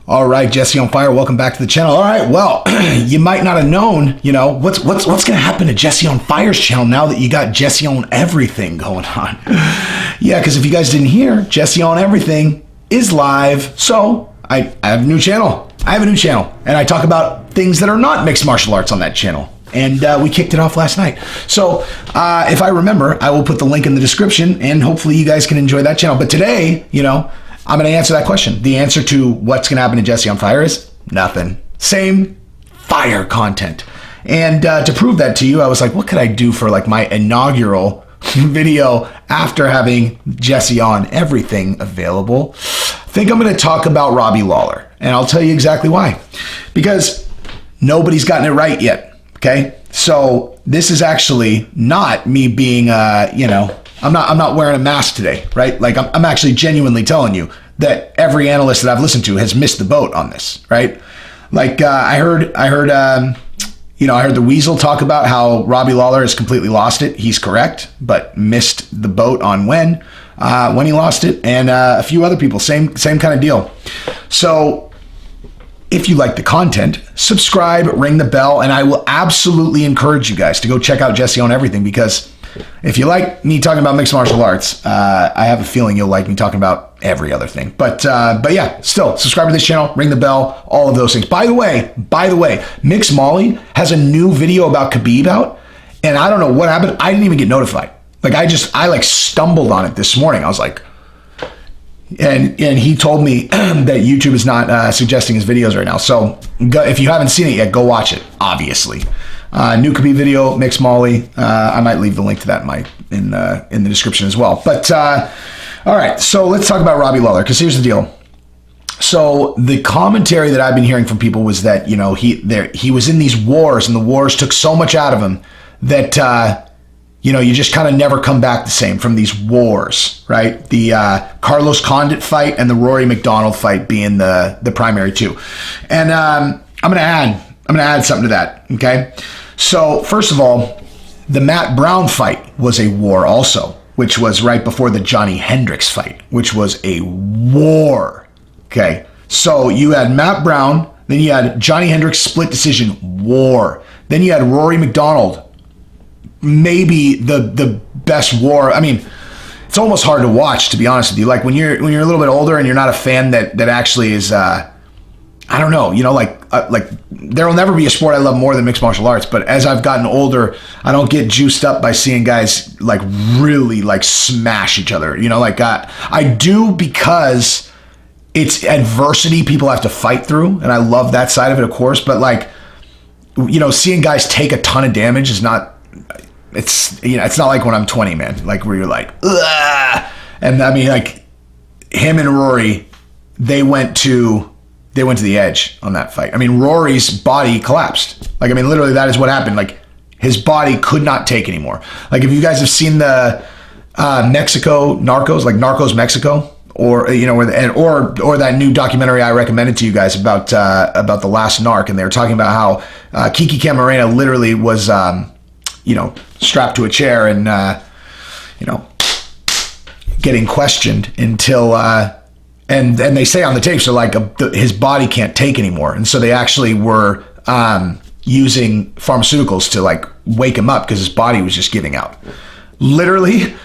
All right, Jesse on Fire, welcome back to the channel. All right, well, you might not have known, what's going to happen to Jesse on Fire's channel now that you got Jesse on Everything going on. Yeah, because if you guys didn't hear, Jesse on Everything is live. So I have a new channel. And I talk about things that are not mixed martial arts on that channel. And we kicked it off last night. So if I remember, I will put the link in the description, and hopefully you guys can enjoy that channel. But today, I'm going to answer that question. The answer to what's going to happen to Jesse on Fire is nothing. Same fire content. And to prove that to you, I was like, what could I do for like my inaugural video after having Jesse on Everything available? I think I'm going to talk about Robbie Lawler. And I'll tell you exactly why. Because nobody's gotten it right yet. Okay, so this is actually not me being, I'm not wearing a mask today, right? Like I'm actually genuinely telling you that every analyst that I've listened to has missed the boat on this, right? Like I heard the Weasel talk about how Robbie Lawler has completely lost it. He's correct, but missed the boat on when he lost it, and a few other people, same kind of deal. So if you like the content, subscribe, ring the bell, and I will absolutely encourage you guys to go check out Jesse on Everything, because if you like me talking about mixed martial arts, I have a feeling you'll like me talking about every other thing. But yeah, still subscribe to this channel, ring the bell, all of those things. By the way, Mix Molly has a new video about Khabib out, and I don't know what happened. I didn't even get notified. Like I stumbled on it this morning. I was like, and he told me that YouTube is not suggesting his videos right now. So if you haven't seen it yet, go watch it. Obviously, new Khabib video, Mix Molly. I might leave the link to that in the description as well. But all right, so let's talk about Robbie Lawler, because here's the deal. So the commentary that I've been hearing from people was that he was in these wars, and the wars took so much out of him that you just kind of never come back the same from these wars, right? The Carlos Condit fight and the Rory McDonald fight being the primary two. And I'm gonna add something to that. Okay. So first of all, the Matt Brown fight was a war also, which was right before the Johnny Hendricks fight, which was a war. Okay. So you had Matt Brown, then you had Johnny Hendricks split decision war. Then you had Rory McDonald, maybe the best war. I mean, it's almost hard to watch, to be honest with you. Like when you're a little bit older and you're not a fan that actually is, I don't know, like there will never be a sport I love more than mixed martial arts. But as I've gotten older, I don't get juiced up by seeing guys like really like smash each other. I do, because it's adversity people have to fight through, and I love that side of it, of course. But like, seeing guys take a ton of damage is not. It's not like when I'm 20, man, like where you're like, ugh! And I mean, like him and Rory, they went to the edge on that fight. I mean, Rory's body collapsed. Like, I mean, literally that is what happened. Like his body could not take anymore. Like if you guys have seen the Mexico Narcos, like Narcos Mexico, or or that new documentary I recommended to you guys about the last narc, and they were talking about how Kiki Camarena literally was strapped to a chair and, getting questioned until, and they say on the tape, so like his body can't take anymore. And so they actually were using pharmaceuticals to like wake him up because his body was just giving out. Literally,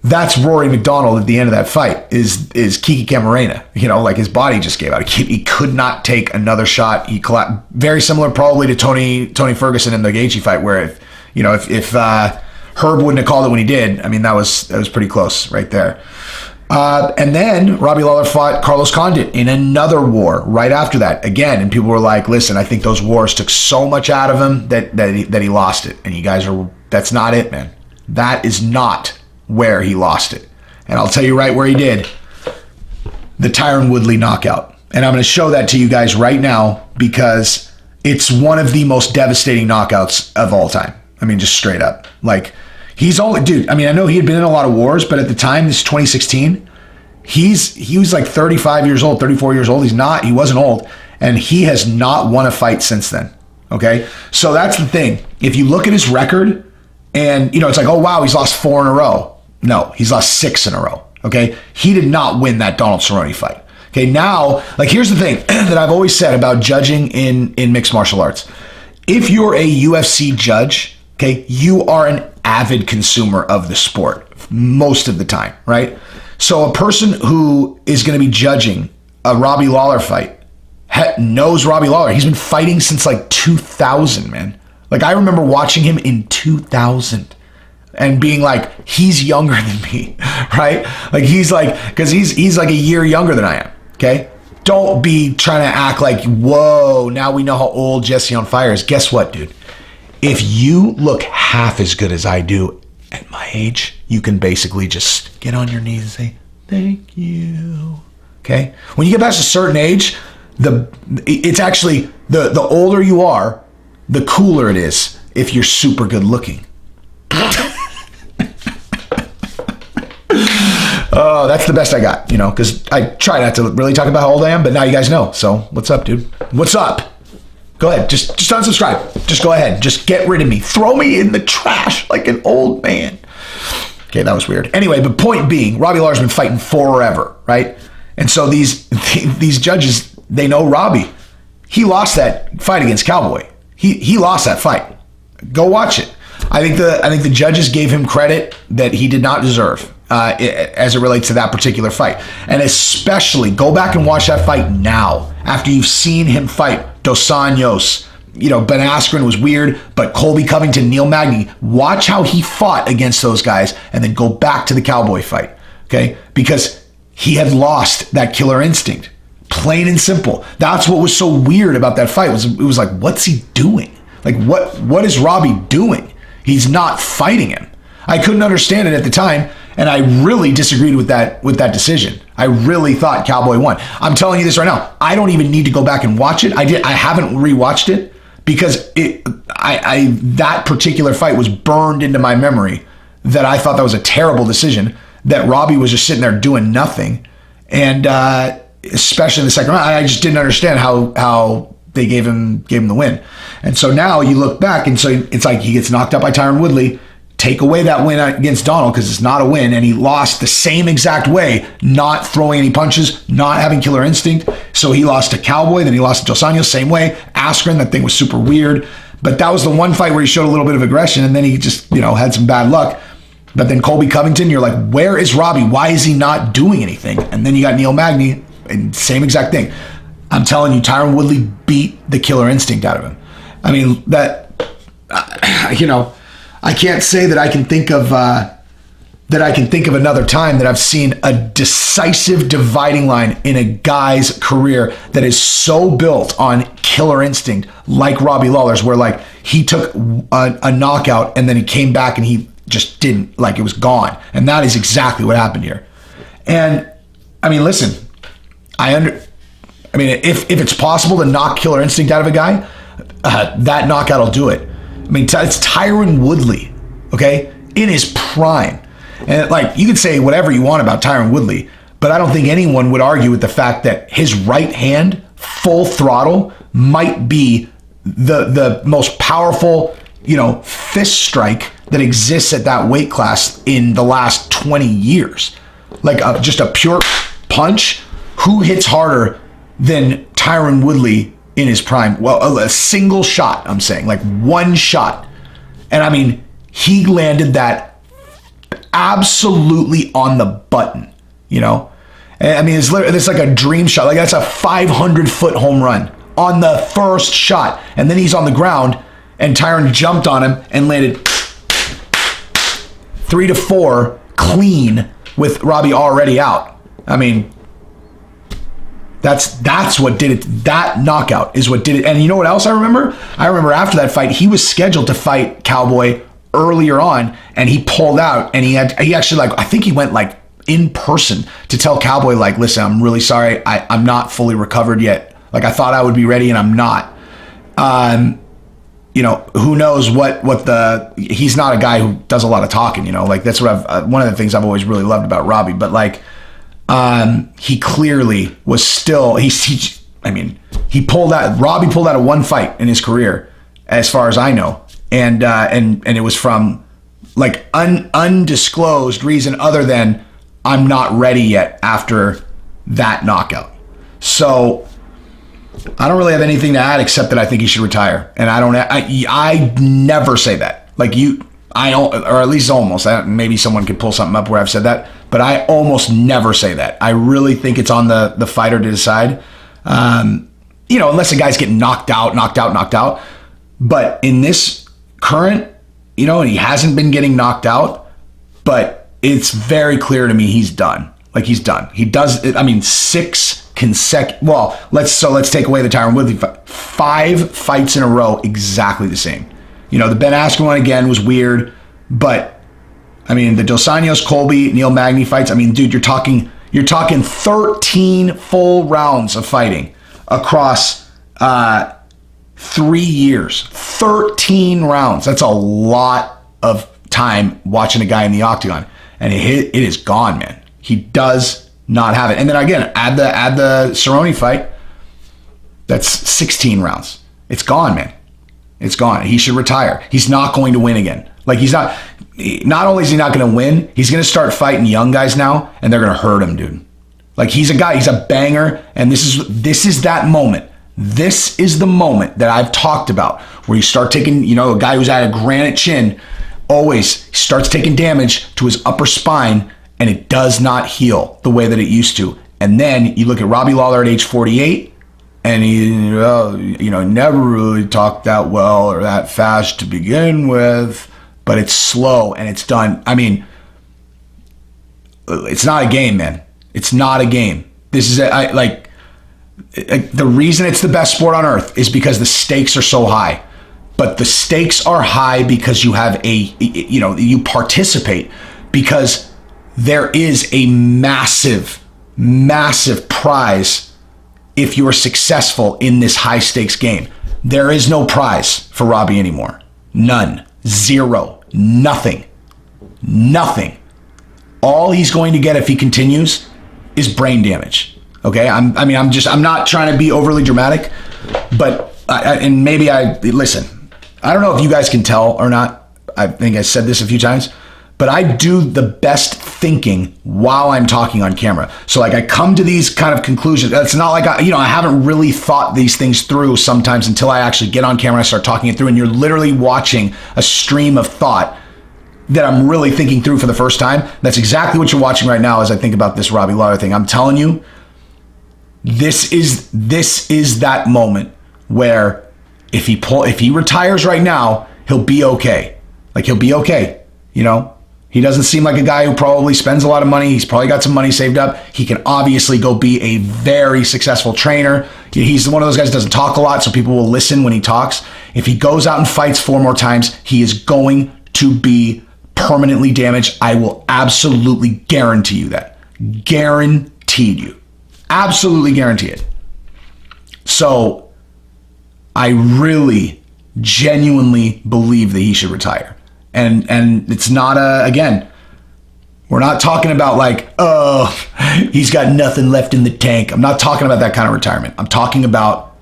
that's Rory McDonald at the end of that fight is Kiki Camarena. Like his body just gave out. He could not take another shot. He collapsed. Very similar probably to Tony Ferguson in the Gaethje fight, where if Herb wouldn't have called it when he did, I mean, that was pretty close right there. And then Robbie Lawler fought Carlos Condit in another war right after that again. And people were like, listen, I think those wars took so much out of him that he lost it. And you guys that's not it, man. That is not where he lost it. And I'll tell you right where he did. The Tyron Woodley knockout. And I'm going to show that to you guys right now, because it's one of the most devastating knockouts of all time. I mean, just straight up. Like, dude, I mean, I know he had been in a lot of wars, but at the time, this is 2016, he was like 35 years old, 34 years old. He wasn't old, and he has not won a fight since then. Okay? So that's the thing. If you look at his record, and, it's like, oh, wow, he's lost 4 in a row. No, he's lost 6 in a row. Okay? He did not win that Donald Cerrone fight. Okay, now, like, here's the thing that I've always said about judging in mixed martial arts. If you're a UFC judge, okay, you are an avid consumer of the sport most of the time, right? So a person who is going to be judging a Robbie Lawler fight knows Robbie Lawler. He's been fighting since like 2000, man. Like, I remember watching him in 2000 and being like, he's younger than me, right? Like, he's like, because he's like a year younger than I am, okay? Don't be trying to act like, whoa, now we know how old Jesse on Fire is. Guess what, dude? If you look half as good as I do at my age, you can basically just get on your knees and say, thank you, okay? When you get past a certain age, it's actually, the older you are, the cooler it is if you're super good looking. Oh, that's the best I got, because I try not to really talk about how old I am, but now you guys know. So what's up, dude? What's up? Go ahead. Just unsubscribe. Just go ahead. Just get rid of me. Throw me in the trash like an old man. Okay, that was weird. Anyway, but point being, Robbie Lawler's been fighting forever, right? And so these judges, they know Robbie. He lost that fight against Cowboy. He lost that fight. Go watch it. I think the judges gave him credit that he did not deserve as it relates to that particular fight. And especially, go back and watch that fight now after you've seen him fight Dos Anjos. Ben Askren was weird, but Colby Covington, Neil Magny, watch how he fought against those guys and then go back to the Cowboy fight, okay? Because he had lost that killer instinct. Plain and simple. That's what was so weird about that fight. It was like, what's he doing? Like, what is Robbie doing? He's not fighting him. I couldn't understand it at the time, and I really disagreed with that that I really thought Cowboy won. I'm telling you this right now. I don't even need to go back and watch it. I haven't rewatched it because that particular fight was burned into my memory that I thought that was a terrible decision, that Robbie was just sitting there doing nothing. And especially in the second round, I just didn't understand how they gave him the win. And so now you look back, and so it's like he gets knocked out by Tyron Woodley. Take away that win against Donald because it's not a win, and he lost the same exact way, not throwing any punches, not having killer instinct. So he lost to Cowboy, then he lost to Dos Anjos, same way. Askren, that thing was super weird. But that was the one fight where he showed a little bit of aggression, and then he just, had some bad luck. But then Colby Covington, you're like, where is Robbie? Why is he not doing anything? And then you got Neil Magny, and same exact thing. I'm telling you, Tyron Woodley beat the killer instinct out of him. I mean, I can't say that I can think of another time that I've seen a decisive dividing line in a guy's career that is so built on killer instinct like Robbie Lawler's, where like he took a knockout and then he came back and he just didn't, like, it was gone. And that is exactly what happened here. And I mean, listen, if it's possible to knock killer instinct out of a guy, that knockout will do it. I mean, it's Tyron Woodley, okay, in his prime. And like, you could say whatever you want about Tyron Woodley, but I don't think anyone would argue with the fact that his right hand, full throttle, might be the most powerful, fist strike that exists at that weight class in the last 20 years. Like just a pure punch. Who hits harder than Tyron Woodley in his prime? Well, a single shot, I'm saying, like one shot. And I mean, he landed that absolutely on the button, And I mean, it's like a dream shot. Like, that's a 500-foot home run on the first shot. And then he's on the ground, and Tyron jumped on him and landed 3-4 clean with Robbie already out. I mean, that's what did it. That knockout is what did it. And you know what else I remember? I remember after that fight, he was scheduled to fight Cowboy earlier on, and he pulled out, and he actually, like, I think he went like in person to tell Cowboy, like, listen, I'm really sorry. I'm not fully recovered yet. Like, I thought I would be ready, and I'm not. Who knows he's not a guy who does a lot of talking, like that's what one of the things I've always really loved about Robbie, but like, he clearly was still, Robbie pulled out of one fight in his career, as far as I know. And it was from like undisclosed reason other than I'm not ready yet after that knockout. So I don't really have anything to add except that I think he should retire. And I never say that. Like I don't, or at least almost. Maybe someone could pull something up where I've said that, but I almost never say that. I really think it's on the fighter to decide. Unless the guy's getting knocked out. But in this current, and he hasn't been getting knocked out, but it's very clear to me he's done. Like he's done. He does. 6 consecutive. Well, let's take away the Tyron Woodley fight. 5 fights in a row, exactly the same. The Ben Askren one again was weird, but the Dos Anjos, Colby, Neil Magny fights. Dude, you're talking 13 full rounds of fighting across 3 years. 13 rounds. That's a lot of time watching a guy in the octagon, and it is gone, man. He does not have it. And then again, add the Cerrone fight. That's 16 rounds. It's gone, man. It's gone. He should retire. He's not going to win again. Like not only is he not going to win, he's going to start fighting young guys now, and they're going to hurt him, dude. Like he's a banger, and this is that moment. This is the moment that I've talked about where you start taking, a guy who's had a granite chin always starts taking damage to his upper spine, and it does not heal the way that it used to. And then you look at Robbie Lawler at age 48, and he, never really talked that well or that fast to begin with, but it's slow and it's done. It's not a game, man. It's not a game. This is the reason it's the best sport on earth is because the stakes are so high. But the stakes are high because you have you participate, because there is a massive, massive prize if you are successful in this high stakes game. There is no prize for Robbie anymore. None. Zero. Nothing. All he's going to get if he continues is brain damage. Okay? I'm not trying to be overly dramatic, but listen, I don't know if you guys can tell or not. I think I said this a few times, but I do the best thinking while I'm talking on camera. So I come to these kind of conclusions. It's not like I haven't really thought these things through sometimes until I actually get on camera and I start talking it through, and you're literally watching a stream of thought that I'm really thinking through for the first time. That's exactly what you're watching right now as I think about this Robbie Lawler thing. I'm telling you, this is that moment where if he retires right now, he'll be okay. Like he'll be okay, He doesn't seem like a guy who probably spends a lot of money. He's probably got some money saved up. He can obviously go be a very successful trainer. He's one of those guys that doesn't talk a lot, so people will listen when he talks. If he goes out and fights 4 more times, he is going to be permanently damaged. I will absolutely guarantee you that. Guaranteed you. Absolutely guarantee it. So I really, genuinely believe that he should retire. And it's not again, we're not talking about he's got nothing left in the tank. I'm not talking about that kind of retirement. I'm talking about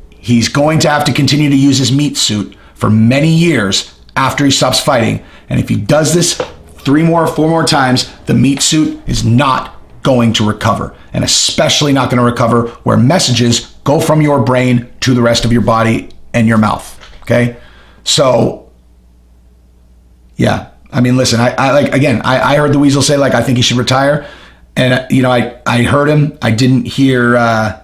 he's going to have to continue to use his meat suit for many years after he stops fighting. And if he does this 3 more, 4 more times, the meat suit is not going to recover, and especially not going to recover where messages go from your brain to the rest of your body and your mouth. Okay. So, yeah, listen, I heard the Weasel say, I think he should retire. And, I heard him. I didn't hear, I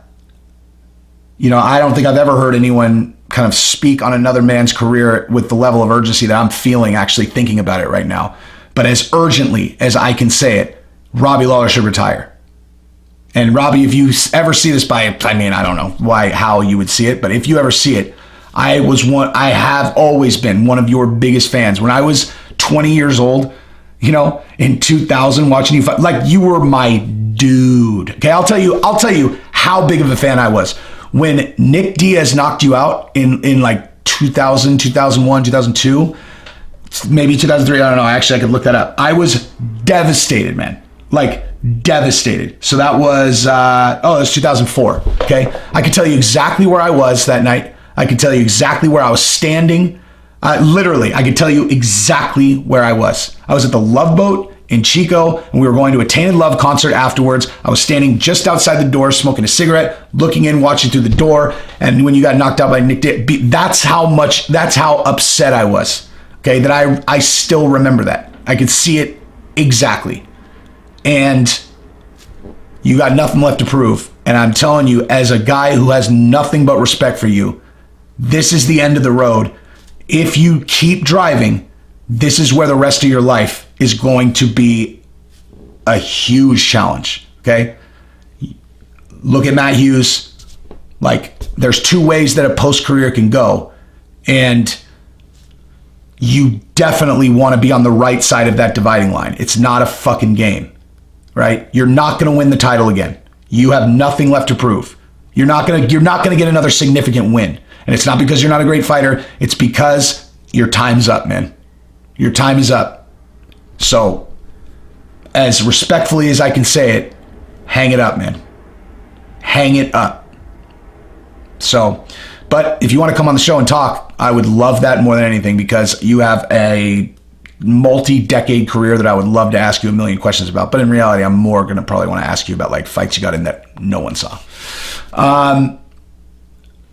don't think I've ever heard anyone kind of speak on another man's career with the level of urgency that I'm feeling actually thinking about it right now. But as urgently as I can say it, Robbie Lawler should retire. And Robbie, if you ever see this I don't know how you would see it, but if you ever see it, I have always been one of your biggest fans. When I was 20 years old, in 2000, watching you fight, you were my dude. Okay, I'll tell you how big of a fan I was. When Nick Diaz knocked you out in 2000, 2001, 2002, maybe 2003, I don't know. Actually, I could look that up. I was devastated, man. Devastated. So that was, it was 2004. Okay. I could tell you exactly where I was that night. I could tell you exactly where I was standing. Literally, I could tell you exactly where I was. I was at the Love Boat in Chico, and we were going to a Tainted Love concert afterwards. I was standing just outside the door, smoking a cigarette, looking in, watching through the door. And when you got knocked out by Nick that's how upset I was. Okay, that I still remember that. I could see it exactly. And you got nothing left to prove. And I'm telling you, as a guy who has nothing but respect for you, this is the end of the road. If you keep driving, this is where the rest of your life is going to be a huge challenge, okay? Look at Matt Hughes. Like, there's two ways that a post-career can go, and you definitely want to be on the right side of that dividing line. It's not a fucking game, right? You're not going to win the title again. You have nothing left to prove. You're not going to get another significant win. And it's not because you're not a great fighter. It's because your time's up, man. Your time is up. So, as respectfully as I can say it, hang it up, man. Hang it up. So, but if you want to come on the show and talk, I would love that more than anything, because you have a multi-decade career that I would love to ask you a million questions about. But in reality, I'm more going to probably want to ask you about like fights you got in that no one saw.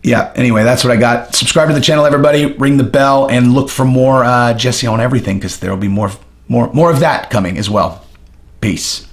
Yeah, anyway, that's what I got. Subscribe to the channel, everybody. Ring the bell and look for more Jesse on everything, because there will be more of that coming as well. Peace.